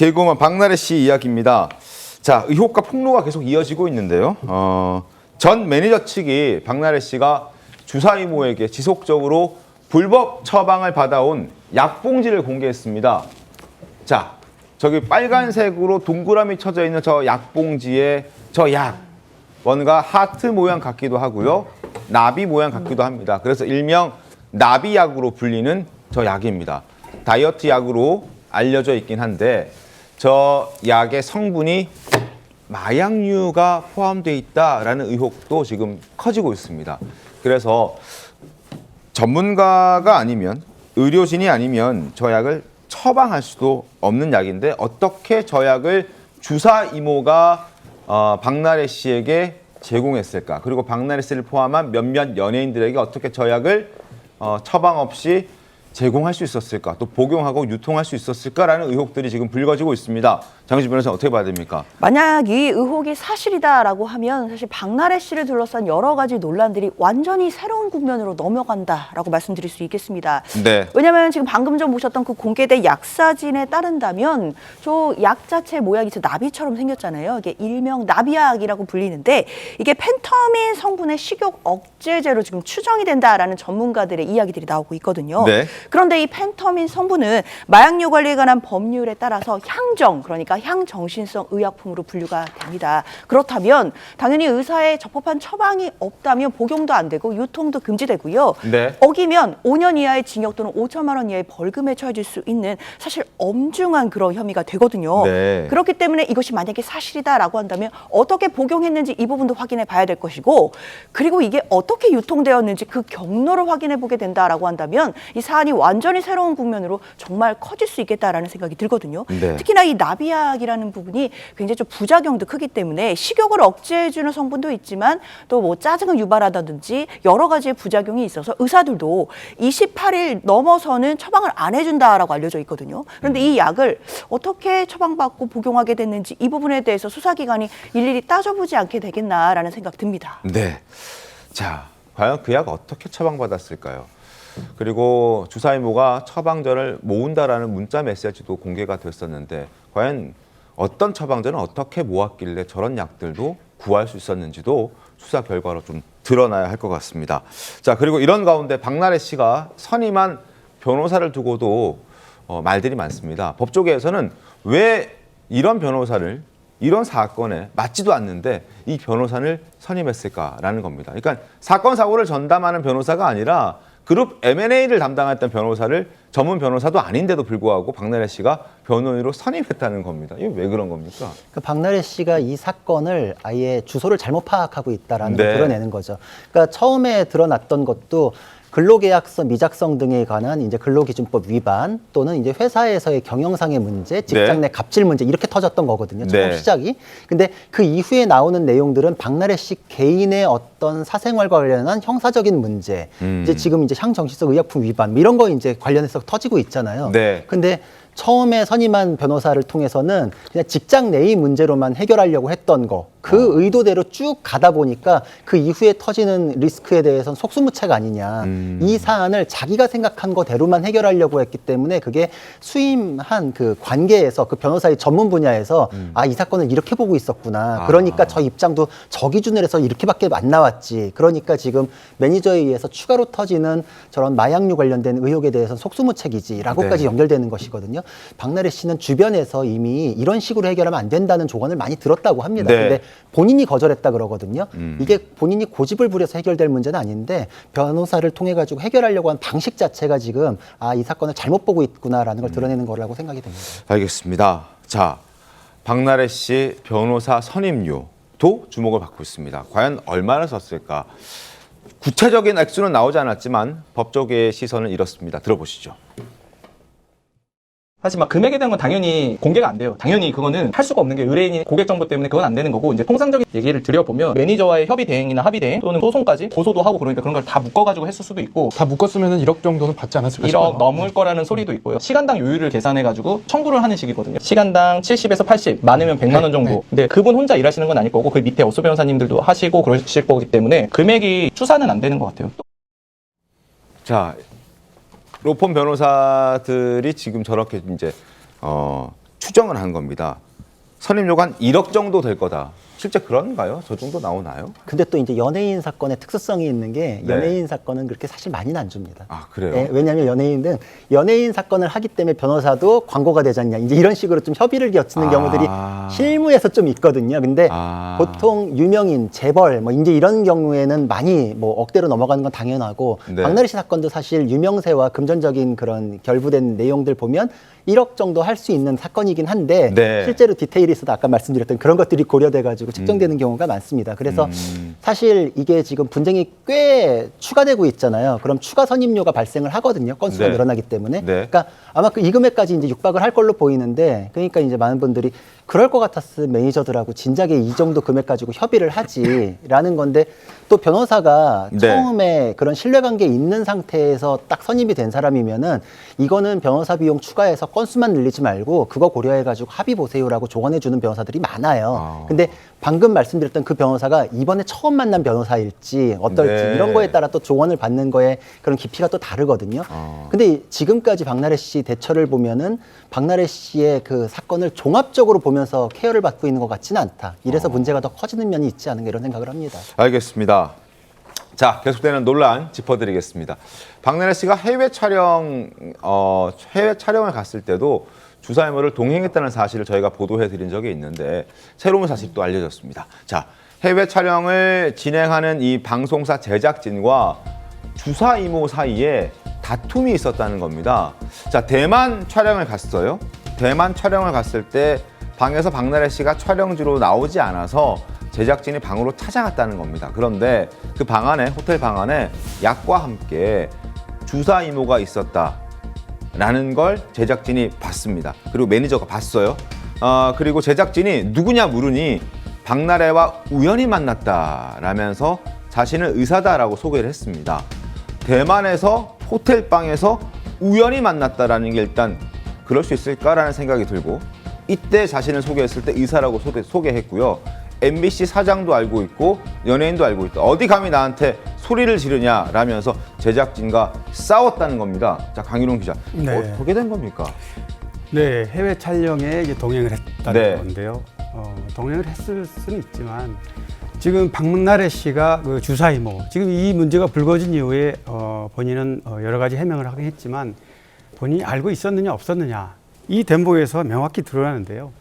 개그우먼 박나래 씨 이야기입니다. 자, 의혹과 폭로가 계속 이어지고 있는데요. 전 매니저 측이 박나래 씨가 주사 이모에게 지속적으로 불법 처방을 받아온 약봉지를 공개했습니다. 자, 저기 빨간색으로 동그라미 쳐져 있는 저 약봉지에 저 약, 뭔가 하트 모양 같기도 하고요. 나비 모양 같기도 합니다. 그래서 일명 나비약으로 불리는 저 약입니다. 다이어트 약으로 알려져 있긴 한데 저 약의 성분이 마약류가 포함되어 있다라는 의혹도 지금 커지고 있습니다. 그래서 전문가가 아니면 의료진이 아니면 저 약을 처방할 수도 없는 약인데 어떻게 저 약을 주사 이모가 박나래 씨에게 제공했을까? 그리고 박나래 씨를 포함한 몇몇 연예인들에게 어떻게 저 약을 처방 없이 제공할 수 있었을까? 또 복용하고 유통할 수 있었을까라는 의혹들이 지금 불거지고 있습니다. 장유진 변호사 어떻게 봐야 됩니까? 만약 이 의혹이 사실이다라고 하면 사실 박나래 씨를 둘러싼 여러 가지 논란들이 완전히 새로운 국면으로 넘어간다라고 말씀드릴 수 있겠습니다. 네. 왜냐하면 지금 방금 전 보셨던 그 공개된 약 사진에 따른다면 저 약 자체 모양이 저 나비처럼 생겼잖아요. 이게 일명 나비약이라고 불리는데 이게 펜터민 성분의 식욕 억제제로 지금 추정이 된다라는 전문가들의 이야기들이 나오고 있거든요. 네. 그런데 이 펜터민 성분은 마약류 관리에 관한 법률에 따라서 향정, 그러니까 향정신성 의약품으로 분류가 됩니다. 그렇다면 당연히 의사의 적법한 처방이 없다면 복용도 안 되고 유통도 금지되고요. 네. 어기면 5년 이하의 징역 또는 5천만 원 이하의 벌금에 처해질 수 있는 사실 엄중한 그런 혐의가 되거든요. 네. 그렇기 때문에 이것이 만약에 사실이다라고 한다면 어떻게 복용했는지 이 부분도 확인해 봐야 될 것이고, 그리고 이게 어떻게 유통되었는지 그 경로를 확인해 보게 된다라고 한다면 이 사안이 완전히 새로운 국면으로 정말 커질 수 있겠다라는 생각이 들거든요. 네. 특히나 이 나비약이라는 부분이 굉장히 좀 부작용도 크기 때문에 식욕을 억제해주는 성분도 있지만 또 뭐 짜증을 유발하다든지 여러 가지의 부작용이 있어서 의사들도 28일 넘어서는 처방을 안 해준다라고 알려져 있거든요. 그런데 이 약을 어떻게 처방받고 복용하게 됐는지 이 부분에 대해서 수사기관이 일일이 따져보지 않게 되겠나라는 생각 듭니다. 네. 자, 과연 그 약 어떻게 처방받았을까요? 그리고 주사 이모가 처방전을 모은다라는 문자 메시지도 공개가 됐었는데 과연 어떤 처방전을 어떻게 모았길래 저런 약들도 구할 수 있었는지도 수사 결과로 좀 드러나야 할 것 같습니다. 자, 그리고 이런 가운데 박나래 씨가 선임한 변호사를 두고도 말들이 많습니다. 법조계에서는 왜 이런 변호사를 이런 사건에 맞지도 않는데 이 변호사를 선임했을까라는 겁니다. 그러니까 사건 사고를 전담하는 변호사가 아니라 그룹 M&A를 담당했던 변호사를 전문 변호사도 아닌데도 불구하고 박나래 씨가 변호인으로 선임했다는 겁니다. 이게 왜 그런 겁니까? 그러니까 박나래 씨가 이 사건을 아예 주소를 잘못 파악하고 있다라는 네. 걸 드러내는 거죠. 그러니까 처음에 드러났던 것도 근로계약서 미작성 등에 관한 이제 근로기준법 위반 또는 이제 회사에서의 경영상의 문제, 직장 내 갑질 문제 이렇게 터졌던 거거든요. 처음 네. 시작이. 근데 그 이후에 나오는 내용들은 박나래 씨 개인의 어떤 사생활과 관련한 형사적인 문제, 이제 지금 이제 향정신성 의약품 위반 뭐 이런 거 이제 관련해서 터지고 있잖아요. 네. 근데 처음에 선임한 변호사를 통해서는 그냥 직장 내의 문제로만 해결하려고 했던 거, 그 의도대로 쭉 가다 보니까 그 이후에 터지는 리스크에 대해서는 속수무책 아니냐. 이 사안을 자기가 생각한 거대로만 해결하려고 했기 때문에 그게 수임한 그 관계에서 그 변호사의 전문 분야에서 아, 이 사건을 이렇게 보고 있었구나. 그러니까 저 입장도 저 기준으로 해서 이렇게밖에 안 나왔지. 그러니까 지금 매니저에 의해서 추가로 터지는 저런 마약류 관련된 의혹에 대해서는 속수무책이지라고까지 네. 연결되는 것이거든요. 박나래 씨는 주변에서 이미 이런 식으로 해결하면 안 된다는 조언을 많이 들었다고 합니다. 네. 근데 본인이 거절했다 그러거든요. 이게 본인이 고집을 부려서 해결될 문제는 아닌데 변호사를 통해 가지고 해결하려고 한 방식 자체가 지금 아, 이 사건을 잘못 보고 있구나라는 걸 드러내는 거라고 생각이 됩니다. 알겠습니다. 자, 박나래 씨 변호사 선임료도 주목을 받고 있습니다. 과연 얼마나 썼을까? 구체적인 액수는 나오지 않았지만 법조계의 시선은 이렇습니다. 들어보시죠. 사실 막 금액에 대한 건 당연히 공개가 안 돼요. 당연히 그거는 할 수가 없는 게 의뢰인이 고객 정보 때문에 그건 안 되는 거고, 이제 통상적인 얘기를 드려보면 매니저와의 협의 대행이나 합의 대행 또는 소송까지 고소도 하고 그러니까 그런 걸 다 묶어가지고 했을 수도 있고, 다 묶었으면 1억 정도는 받지 않았을까 1억 싶어요. 넘을 거라는 소리도 있고요. 시간당 요율을 계산해가지고 청구를 하는 식이거든요. 시간당 70에서 80, 많으면 100만 원 정도. 네. 근데 그분 혼자 일하시는 건 아닐 거고 그 밑에 어수 변호사님들도 하시고 그러실 거기 때문에 금액이 추산은 안 되는 것 같아요. 자, 로펌 변호사들이 지금 저렇게 이제 추정을 한 겁니다. 선임료가 한 1억 정도 될 거다. 실제 그런가요? 저 정도 나오나요? 근데 또 이제 연예인 사건의 특수성이 있는 게 네. 연예인 사건은 그렇게 사실 많이는 안 줍니다. 아, 그래요? 예, 왜냐하면 연예인 사건을 하기 때문에 변호사도 광고가 되지 않냐. 이제 이런 식으로 좀 협의를 겹치는 아. 경우들이 실무에서 좀 있거든요. 근데 보통 유명인, 재벌 뭐 이제 이런 경우에는 많이 뭐 억대로 넘어가는 건 당연하고 네. 박나래 씨 사건도 사실 유명세와 금전적인 그런 결부된 내용들 보면 1억 정도 할 수 있는 사건이긴 한데 네. 실제로 디테일이 있어도 아까 말씀드렸던 그런 것들이 고려돼 가지고 측정되는 경우가 많습니다. 그래서 사실 이게 지금 분쟁이 꽤 추가되고 있잖아요. 그럼 추가 선임료가 발생을 하거든요. 건수가 네. 늘어나기 때문에. 네. 그러니까 아마 그 이 금액까지 이제 육박을 할 걸로 보이는데 그러니까 이제 많은 분들이 그럴 것 같았으면 매니저들하고 진작에 이 정도 금액 가지고 협의를 하지라는 건데 또 변호사가 네. 처음에 그런 신뢰관계 있는 상태에서 딱 선임이 된 사람이면은 이거는 변호사 비용 추가해서 건수만 늘리지 말고 그거 고려해가지고 합의 보세요라고 조언해주는 변호사들이 많아요. 근데 방금 말씀드렸던 그 변호사가 이번에 처음 만난 변호사일지 어떨지 네. 이런 거에 따라 또 조언을 받는 거에 그런 깊이가 또 다르거든요. 근데 지금까지 박나래 씨 대처를 보면은 박나래 씨의 그 사건을 종합적으로 보면서 케어를 받고 있는 것 같지는 않다. 이래서 문제가 더 커지는 면이 있지 않은가 이런 생각을 합니다. 알겠습니다. 자, 계속되는 논란 짚어드리겠습니다. 박나래 씨가 해외 촬영을 갔을 때도 주사위모를 동행했다는 사실을 저희가 보도해드린 적이 있는데 새로운 사실이 또 알려졌습니다. 자, 해외 촬영을 진행하는 이 방송사 제작진과 주사 이모 사이에 다툼이 있었다는 겁니다. 자, 대만 촬영을 갔어요. 대만 촬영을 갔을 때 방에서 박나래 씨가 촬영지로 나오지 않아서 제작진이 방으로 찾아갔다는 겁니다. 그런데 그 방 안에, 호텔 방 안에 약과 함께 주사 이모가 있었다라는 걸 제작진이 봤습니다. 그리고 매니저가 봤어요. 그리고 제작진이 누구냐 물으니 박나래와 우연히 만났다라면서 자신은 의사다라고 소개를 했습니다. 대만에서 호텔 방에서 우연히 만났다라는 게 일단 그럴 수 있을까라는 생각이 들고 이때 자신을 소개했을 때 의사라고 소개했고요. MBC 사장도 알고 있고 연예인도 알고 있다. 어디 감히 나한테 소리를 지르냐라면서 제작진과 싸웠다는 겁니다. 자, 강일홍 기자, 네. 어떻게 된 겁니까? 네, 해외 촬영에 이제 동행을 했다는 네. 건데요. 동행을 했을 수는 있지만 지금 박나래 씨가 그 주사이모 지금 이 문제가 불거진 이후에 본인은 여러 가지 해명을 하긴 했지만 본인이 알고 있었느냐 없었느냐 이 대목에서 명확히 드러나는데요.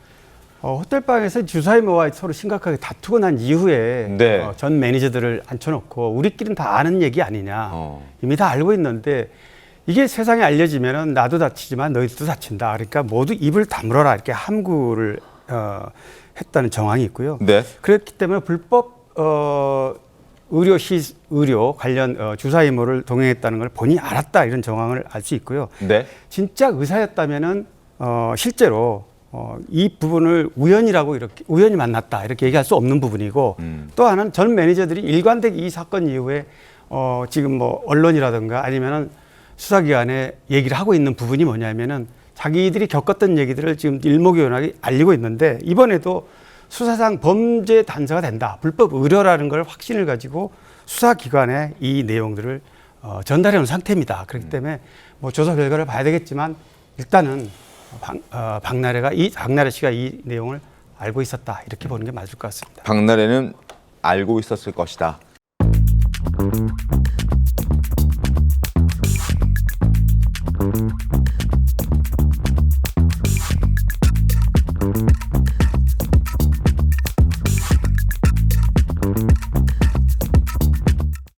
호텔방에서 주사이모와 서로 심각하게 다투고 난 이후에 네. 전 매니저들을 앉혀놓고 우리끼리는 다 아는 얘기 아니냐 이미 다 알고 있는데 이게 세상에 알려지면은 나도 다치지만 너희들도 다친다. 그러니까 모두 입을 다물어라 이렇게 함구를 했다는 정황이 있고요. 네. 그렇기 때문에 불법 의료 관련 주사이모를 동행했다는 걸 본인이 알았다 이런 정황을 알 수 있고요. 네. 진짜 의사였다면은 실제로 이 부분을 우연이라고 이렇게 우연히 만났다 이렇게 얘기할 수 없는 부분이고 또 하나는 전 매니저들이 일관되게 이 사건 이후에 지금 뭐 언론이라든가 아니면은 수사기관에 얘기를 하고 있는 부분이 뭐냐면은 자기들이 겪었던 얘기들을 지금 일목요연하게 알리고 있는데 이번에도 수사상 범죄 단서가 된다. 불법 의료라는 걸 확신을 가지고 수사기관에 이 내용들을 전달해 놓은 상태입니다. 그렇기 때문에 뭐 조사 결과를 봐야 되겠지만 일단은 박나래 씨가 이 내용을 알고 있었다. 이렇게 보는 게 맞을 것 같습니다. 박나래는 알고 있었을 것이다.